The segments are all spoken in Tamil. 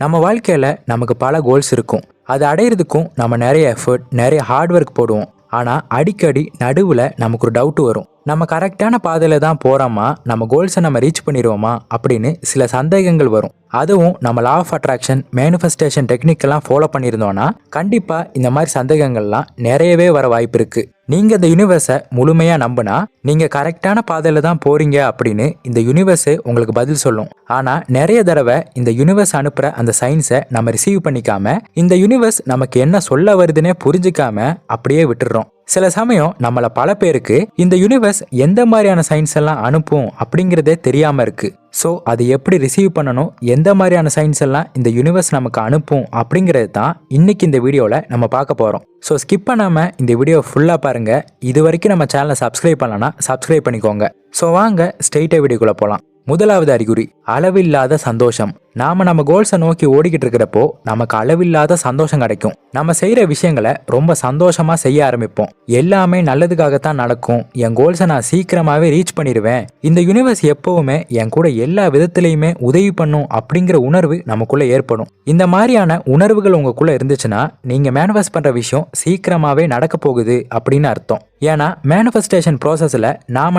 நம்ம வாழ்க்கையில் நமக்கு பல கோல்ஸ் இருக்கும். அதை அடையிறதுக்கும் நம்ம நிறைய எஃபர்ட், நிறைய ஹார்ட் ஒர்க் போடுவோம். ஆனால் அடிக்கடி நடுவில் நமக்கு ஒரு டவுட் வரும். நம்ம கரெக்டான பாதையில் தான் போகிறோமா, நம்ம கோல்ஸை நம்ம ரீச் பண்ணிடுவோமா அப்படின்னு சில சந்தேகங்கள் வரும். அதுவும் நம்ம லா ஆஃப் அட்ராக்ஷன், மேனிஃபெஸ்டேஷன் டெக்னிக்கெல்லாம் ஃபாலோ பண்ணியிருந்தோன்னா கண்டிப்பாக இந்த மாதிரி சந்தேகங்கள்லாம் நிறையவே வர வாய்ப்பு இருக்குது. நீங்கள் இந்த யூனிவர்ஸை முழுமையாக நம்பினா நீங்கள் கரெக்டான பாதையில் தான் போகிறீங்க அப்படின்னு இந்த யூனிவர்ஸே உங்களுக்கு பதில் சொல்லும். ஆனால் நிறைய தடவை இந்த யூனிவர்ஸ் அனுப்புகிற அந்த சயின்ஸை நம்ம ரிசீவ் பண்ணிக்காம, இந்த யூனிவர்ஸ் நமக்கு என்ன சொல்ல வருதுன்னே புரிஞ்சிக்காம அப்படியே விட்டுடுறோம். சில சமயம் நம்மள பல பேருக்கு இந்த யூனிவர்ஸ் எந்த மாதிரியான சயின்ஸ் எல்லாம் அனுப்பும் அப்படிங்கிறதே தெரியாமல் இருக்கு. ஸோ அதை எப்படி ரிசீவ் பண்ணணும், எந்த மாதிரியான சயின்ஸ் எல்லாம் இந்த யூனிவர்ஸ் நமக்கு அனுப்பும் அப்படிங்கிறது தான் இன்னைக்கு இந்த வீடியோவில் நம்ம பார்க்க போகிறோம். ஸோ ஸ்கிப் பண்ணாமல் இந்த வீடியோ ஃபுல்லாக பாருங்கள். இது வரைக்கும் நம்ம சேனலை சப்ஸ்கிரைப் பண்ணலன்னா சப்ஸ்கிரைப் பண்ணிக்கோங்க. ஸோ வாங்க ஸ்ட்ரெயிட்டாக வீடியோக்குள்ளே போகலாம். முதலாவது அறிகுறி, அளவில்லாத சந்தோஷம். நம்ம கோல்ஸை நோக்கி ஓடிக்கிட்டு இருக்கிறப்போ நமக்கு அளவில்லாத சந்தோஷம் கிடைக்கும். நம்ம செய்யற விஷயங்களை ரொம்ப சந்தோஷமா செய்ய ஆரம்பிப்போம். எல்லாமே நல்லதுக்காகத்தான் நடக்கும், என் கோல்ஸை நான் சீக்கிரமாவே ரீச் பண்ணிடுவேன், இந்த யூனிவர்ஸ் எப்பவுமே என் கூட எல்லா விதத்திலையுமே உதவி பண்ணும் அப்படிங்கிற உணர்வு நமக்குள்ள ஏற்படும். இந்த மாதிரியான உணர்வுகள் உங்களுக்குள்ள இருந்துச்சுன்னா நீங்க மேனிஃபெஸ்ட் பண்ற விஷயம் சீக்கிரமாவே நடக்க போகுது அப்படின்னு அர்த்தம். ஏன்னா மேனிஃபெஸ்டேஷன் ப்ராசஸ்ல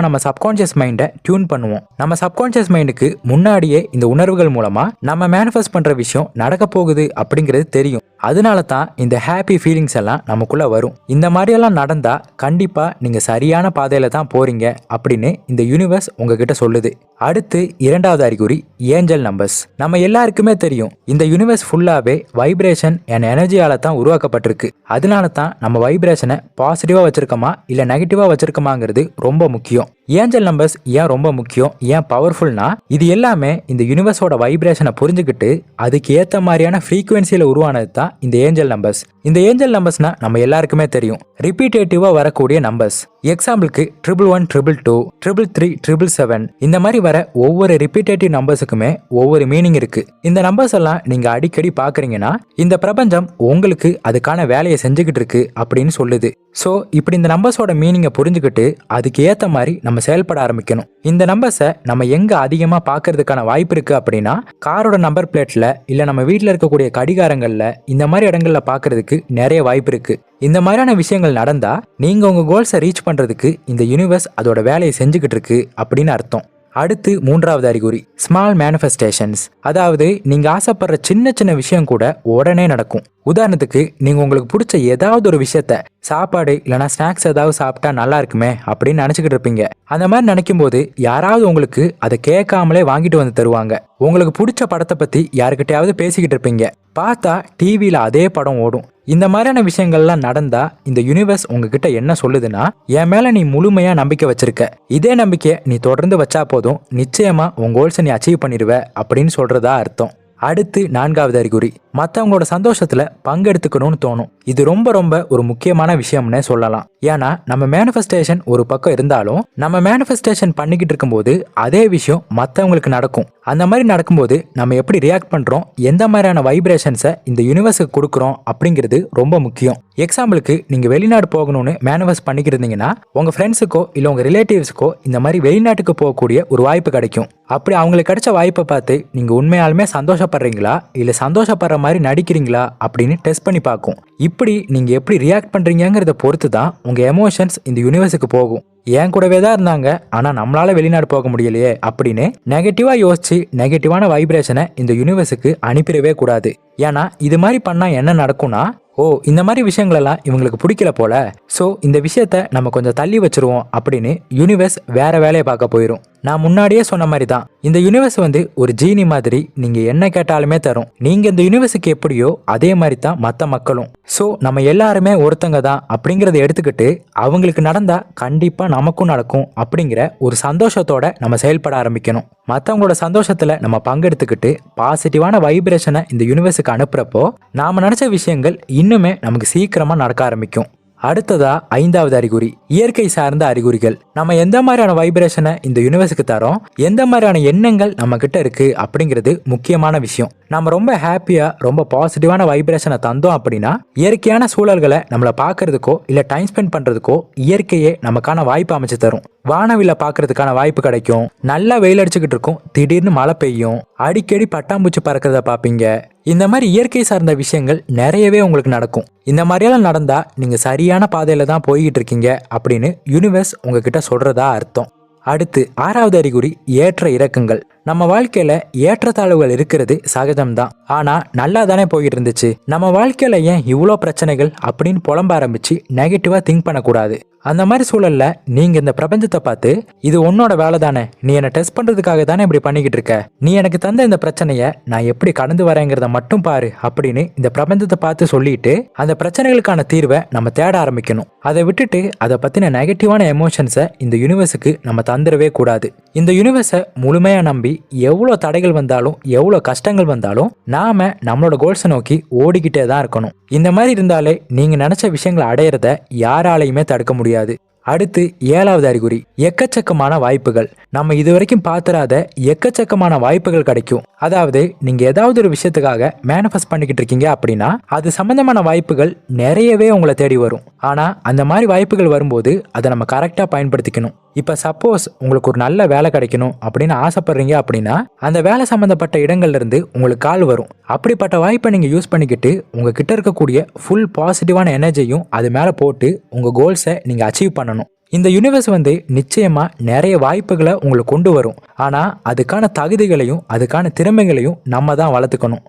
நம்ம சப்கான்ஷியஸ் மைண்டை டியூன் பண்ணுவோம். நம்ம சப்கான்ஷியஸ் மைண்டுக்கு முன்னாடியே இந்த உணர்வுகள் மூலமா நம்ம மேனிஃபெஸ்ட் பண்ற விஷயம் நடக்க போகுது அப்படிங்கிறது தெரியும். அதனால தான் இந்த ஹாப்பி ஃபீலிங்ஸ் எல்லாம் நமக்குள்ள வரும். இந்த மாதிரியெல்லாம் நடந்தா கண்டிப்பா நீங்க சரியான பாதையில தான் போறீங்க அப்படின்னு இந்த யூனிவர்ஸ் உங்ககிட்ட சொல்லுது. அடுத்து இரண்டாவது அறிகுறி, ஏஞ்சல் நம்பர்ஸ். நம்ம எல்லாருக்குமே தெரியும் இந்த யூனிவர்ஸ் ஃபுல்லாவே வைப்ரேஷன் அண்ட் எனர்ஜியால தான் உருவாக்கப்பட்டிருக்கு. அதனால தான் நம்ம வைப்ரேஷனை பாசிட்டிவா வச்சிருக்கோமா இல்ல நெகட்டிவா வச்சிருக்கோமாங்கிறது ரொம்ப முக்கியம். ஏஞ்சல் நம்பர்ஸ் ஏன் ரொம்ப முக்கியம், ஏன் பவர்ஃபுல்னா, இது எல்லாமே இந்த யூனிவர்ஸோட வைப்ரேஷனை புரிஞ்சுக்கிட்டு அதுக்கு ஏற்ற மாதிரியான ஃப்ரீக்வன்சியில் உருவானது தான் இந்த ஏஞ்சல் நம்பர்ஸ். இந்த ஏஞ்சல் நம்பர்ஸ்னா நம்ம எல்லாருக்குமே தெரியும், ரிப்பீட்டேட்டிவா வரக்கூடிய நம்பர்ஸ். எக்ஸாம்பிளுக்கு 11, 22, 333, 777 இந்த மாதிரி வர ஒவ்வொரு ரிப்பீட்டேட்டிவ் நம்பர்ஸுக்குமே ஒவ்வொரு மீனிங் இருக்கு. இந்த நம்பர்ஸ் எல்லாம் நீங்க அடிக்கடி பாக்குறீங்கன்னா இந்த பிரபஞ்சம் உங்களுக்கு அதுக்கான வேலையை செஞ்சுக்கிட்டு இருக்கு அப்படின்னு சொல்லுது. ஸோ இப்படி இந்த நம்பர்ஸோட மீனிங்கை புரிஞ்சுக்கிட்டு அதுக்கு ஏற்ற மாதிரி நம்ம செயல்பட ஆரம்பிக்கணும். இந்த நம்பர்ஸை நம்ம எங்க அதிகமாக பார்க்கறதுக்கான வாய்ப்பு இருக்கு அப்படின்னா, காரோட நம்பர் பிளேட்ல இல்ல நம்ம வீட்டில் இருக்கக்கூடிய கடிகாரங்கள்ல இந்த மாதிரி இடங்கள்ல பார்க்கறதுக்கு நிறைய வாய்ப்பு இருக்கு. இந்த மாதிரியான விஷயங்கள் நடந்தா நீங்க உங்க கோல்ஸை ரீச் பண்றதுக்கு இந்த யூனிவர்ஸ் அதோட வேலையை செஞ்சுக்கிட்டு இருக்கு அப்படின்னு அர்த்தம். அடுத்து மூன்றாவது அறிகுறி, ஸ்மால் மேனிஃபெஸ்டேஷன்ஸ். அதாவது நீங்க ஆசைப்படுற சின்ன சின்ன விஷயம் கூட உடனே நடக்கும். உதாரணத்துக்கு நீங்க உங்களுக்கு பிடிச்ச ஏதாவது ஒரு விஷயத்த, சாப்பாடு இல்லைனா ஸ்நாக்ஸ் ஏதாவது சாப்பிட்டா நல்லா இருக்குமே அப்படின்னு நினைச்சுக்கிட்டு இருப்பீங்க. அந்த மாதிரி நினைக்கும் போது யாராவது உங்களுக்கு அதை கேட்காமலே வாங்கிட்டு வந்து தருவாங்க. உங்களுக்கு பிடிச்ச படத்தை பத்தி யாருக்கிட்டையாவது பேசிக்கிட்டு இருப்பீங்க, பார்த்தா டிவியில அதே படம் ஓடும். இந்த மாதிரியான விஷயங்கள்லாம் நடந்தா இந்த யூனிவர்ஸ் உங்ககிட்ட என்ன சொல்லுதுன்னா, என் மேல நீ முழுமையா நம்பிக்கை வச்சிருக்க, இதே நம்பிக்கை நீ தொடர்ந்து வச்சா போதும், நிச்சயமா உன் கோல்ஸை நீ அச்சீவ் பண்ணிடுவ அப்படின்னு சொல்றதா அர்த்தம். அடுத்து நான்காவது அறிகுறி, மற்றவங்களோட சந்தோஷத்துல பங்கெடுத்துக்கணும்னு தோணும். இது ரொம்ப ரொம்ப ஒரு முக்கியமான விஷயம்னே சொல்லலாம். ஏன்னா நம்ம மேனிஃபெஸ்டேஷன் ஒரு பக்கம் இருந்தாலும் நம்ம மேனிஃபெஸ்டேஷன் பண்ணிக்கிட்டு இருக்கும்போது அதே விஷயம் மற்றவங்களுக்கு நடக்கும். அந்த மாதிரி நடக்கும்போது நம்ம எப்படி ரியாக்ட் பண்றோம், எந்த மாதிரியான வைப்ரேஷன்ஸை இந்த யூனிவர்ஸுக்கு கொடுக்குறோம் அப்படிங்கிறது ரொம்ப முக்கியம். எக்ஸாம்பிளுக்கு நீங்க வெளிநாடு போகணும்னு மேனிஃபெஸ்ட் பண்ணிக்கிறீங்கன்னா உங்க ஃப்ரெண்ட்ஸுக்கோ இல்ல உங்க ரிலேட்டிவ்ஸுக்கோ இந்த மாதிரி வெளிநாட்டுக்கு போகக்கூடிய ஒரு வாய்ப்பு கிடைக்கும். அப்படி அவங்களுக்கு கிடைச்ச வாய்ப்பை பார்த்து நீங்க உண்மையாலுமே சந்தோஷப்படுறீங்களா இல்ல சந்தோஷப்படுற மாதிரி நடிக்கிறீங்களா அப்படின்னு டெஸ்ட் பண்ணி பார்க்கும். இப்படி நீங்க எப்படி ரியாக்ட் பண்றீங்கிறத பொறுத்து தான் உங்க எமோஷன்ஸ் இந்த யூனிவர்ஸுக்கு போகும். என் கூடவே தான் இருந்தாங்க ஆனா நம்மளால வெளிநாடு போக முடியலையே அப்படின்னு நெகட்டிவா யோசிச்சு நெகட்டிவான வைப்ரேஷனை இந்த யூனிவர்ஸுக்கு அனுப்பிடவே கூடாது. ஏன்னா இது மாதிரி பண்ணா என்ன நடக்கும்னா, ஓ இந்த மாதிரி விஷயங்களெல்லாம் இவங்களுக்கு பிடிக்கல போல, ஸோ இந்த விஷயத்த நம்ம கொஞ்சம் தள்ளி வச்சிருவோம் அப்படின்னு யூனிவர்ஸ் வேற வேலையை பார்க்க போயிடும். நான் முன்னாடியே சொன்ன மாதிரி தான் இந்த யூனிவர்ஸ் ஒரு ஜீனி மாதிரி, நீங்க என்ன கேட்டாலுமே தரும். நீங்க இந்த யூனிவர்ஸுக்கு எப்படியோ அதே மாதிரி தான் மற்ற மக்களும். ஸோ நம்ம எல்லாருமே ஒருத்தங்க தான் அப்படிங்கிறத எடுத்துக்கிட்டு அவங்களுக்கு நடந்தா கண்டிப்பா நமக்கும் நடக்கும் அப்படிங்கிற ஒரு சந்தோஷத்தோட நம்ம செயல்பட ஆரம்பிக்கணும். மற்றவங்களோட சந்தோஷத்துல நம்ம பங்கெடுத்துக்கிட்டு பாசிட்டிவான வைப்ரேஷனை இந்த யூனிவர்ஸுக்கு அனுப்புறப்போ நாம நினைச்ச விஷயங்கள் இன்னுமே நமக்கு சீக்கிரமா நடக்க ஆரம்பிக்கும். அடுத்ததா ஐந்தாவது அறிகுறி, இயற்கை சார்ந்த அறிகுறிகள். நம்ம எந்த மாதிரியான வைப்ரேஷனை இந்த யூனிவர்ஸுக்கு தரோம், எந்த மாதிரியான எண்ணங்கள் நம்ம கிட்ட இருக்கு அப்படிங்கிறது முக்கியமான விஷயம். நம்ம ரொம்ப ஹாப்பியா ரொம்ப பாசிட்டிவான வைப்ரேஷனை தந்தோம் அப்படின்னா இயற்கையான சூழல்களை நம்மளை பார்க்கறதுக்கோ இல்ல டைம் ஸ்பெண்ட் பண்றதுக்கோ இயற்கையே நமக்கான வாய்ப்பு அமைச்சு தரும். வானவில்ல பார்க்கறதுக்கான வாய்ப்பு கிடைக்கும். நல்லா வெயில் அடிச்சுக்கிட்டு இருக்கும், திடீர்னு மழை பெய்யும், அடிக்கடி பட்டாம்பூச்சி பறக்கிறத பார்ப்பீங்க. இந்த மாதிரி இயற்கை சார்ந்த விஷயங்கள் நிறையவே உங்களுக்கு நடக்கும். இந்த மாதிரியெல்லாம் நடந்தா நீங்க சரியான பாதையில தான் போய்கிட்டு இருக்கீங்க அப்படின்னு யூனிவர்ஸ் உங்ககிட்ட சொல்றதா அர்த்தம். அடுத்து 6வது அறிகுறி ஏற்ற இறக்கங்கள். நம்ம வாழ்க்கையில ஏற்றத்தாழ்வுகள் இருக்கிறது சகஜம்தான். ஆனா நல்லா தானே போயிட்டு இருந்துச்சு, நம்ம வாழ்க்கையில ஏன் இவ்வளோ பிரச்சனைகள் அப்படின்னு புலம்ப ஆரம்பிச்சு நெகட்டிவா திங்க் பண்ணக்கூடாது. அந்த மாதிரி சூழல்ல நீங்க இந்த பிரபஞ்சத்தை பார்த்து, இது உன்னோட வேலை தானே, நீ என்னை டெஸ்ட் பண்றதுக்காக தானே இப்படி பண்ணிக்கிட்டு இருக்க, நீ எனக்கு தந்த இந்த பிரச்சனைய நான் எப்படி கடந்து வரேங்கிறத மட்டும் பாரு அப்படின்னு இந்த பிரபஞ்சத்தை பார்த்து சொல்லிட்டு அந்த பிரச்சனைகளுக்கான தீர்வை நம்ம தேட ஆரம்பிக்கணும். அதை விட்டுட்டு அதை பத்தின நெகட்டிவான எமோஷன்ஸை இந்த யூனிவர்ஸுக்கு நம்ம தந்துடவே கூடாது. இந்த யூனிவர்ஸை முழுமையா நம்பி எவ்வளோ தடைகள் வந்தாலும் எவ்வளோ கஷ்டங்கள் வந்தாலும் நாம நம்மளோட கோல்ஸை நோக்கி ஓடிக்கிட்டே தான் இருக்கணும். இந்த மாதிரி இருந்தாலே நீங்க நினைச்ச விஷயங்களை அடையிறத யாராலையுமே தடுக்க முடியாது. அடுத்து 7வது அறிகுறி எக்கச்சக்கமான வாய்ப்புகள். நம்ம இதுவரைக்கும் பார்த்துராத எக்கச்சக்கமான வாய்ப்புகள் கிடைக்கும். அதாவது நீங்க ஏதாவது ஒரு விஷயத்துக்காக மேனிஃபெஸ்ட் பண்ணிக்கிட்டு இருக்கீங்க அப்படின்னா அது சம்பந்தமான வாய்ப்புகள் நிறையவே உங்களை தேடி வரும். ஆனா அந்த மாதிரி வாய்ப்புகள் வரும்போது அதை நம்ம கரெக்டா பயன்படுத்திக்கணும். இப்ப சப்போஸ் உங்களுக்கு ஒரு நல்ல வேலை கிடைக்கணும் அப்படின்னு ஆசைப்படுறீங்க அப்படின்னா அந்த வேலை சம்பந்தப்பட்ட இடங்கள்ல இருந்து உங்களுக்கு கால் வரும். அப்படிப்பட்ட வாய்ப்பை நீங்க யூஸ் பண்ணிக்கிட்டு உங்ககிட்ட இருக்கக்கூடிய ஃபுல் பாசிட்டிவான எனர்ஜியும் அது மேல போட்டு உங்க கோல்ஸை நீங்க அச்சீவ் பண்ணணும். இந்த யூனிவர்ஸ் நிச்சயமா நிறைய வாய்ப்புகளை உங்களுக்கு கொண்டு வரும். ஆனா அதுக்கான தகுதிகளையும் அதுக்கான திறமைகளையும் நம்ம தான் வளர்த்துக்கணும்.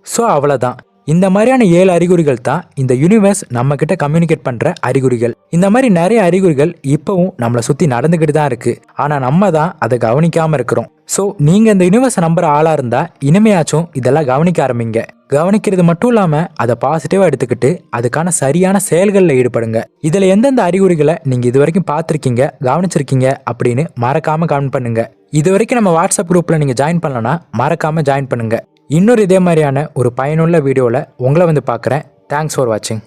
ஸோ அவ்வளோதான். இந்த மாதிரியான 7 அறிகுறிகள் தான் இந்த யூனிவர்ஸ் நம்ம கிட்ட கம்யூனிகேட் பண்ற அறிகுறிகள். இந்த மாதிரி நிறைய அறிகுறிகள் இப்பவும் நம்மளை சுத்தி நடந்துகிட்டு தான் இருக்கு. ஆனா நம்ம தான் அதை கவனிக்காம இருக்கிறோம். ஸோ நீங்க இந்த யூனிவர்ஸை நம்புற ஆளா இருந்தா இனிமையாச்சும் இதெல்லாம் கவனிக்க ஆரம்பிங்க. கவனிக்கிறது மட்டும் இல்லாம அதை பாசிட்டிவா எடுத்துக்கிட்டு அதுக்கான சரியான செயல்களில் ஈடுபடுங்க. இதுல எந்தெந்த அறிகுறிகளை நீங்க இது வரைக்கும் பார்த்துருக்கீங்க, கவனிச்சிருக்கீங்க அப்படின்னு மறக்காம கமெண்ட் பண்ணுங்க. இது வரைக்கும் நம்ம வாட்ஸ்அப் குரூப்ல நீங்க ஜாயின் பண்ணலன்னா மறக்காம ஜாயின் பண்ணுங்க. இன்னொரு இதே மாதிரியான ஒரு பயனுள்ள வீடியோவில் உங்களை பார்க்குறேன். தேங்க்ஸ் ஃபார் வாட்சிங்.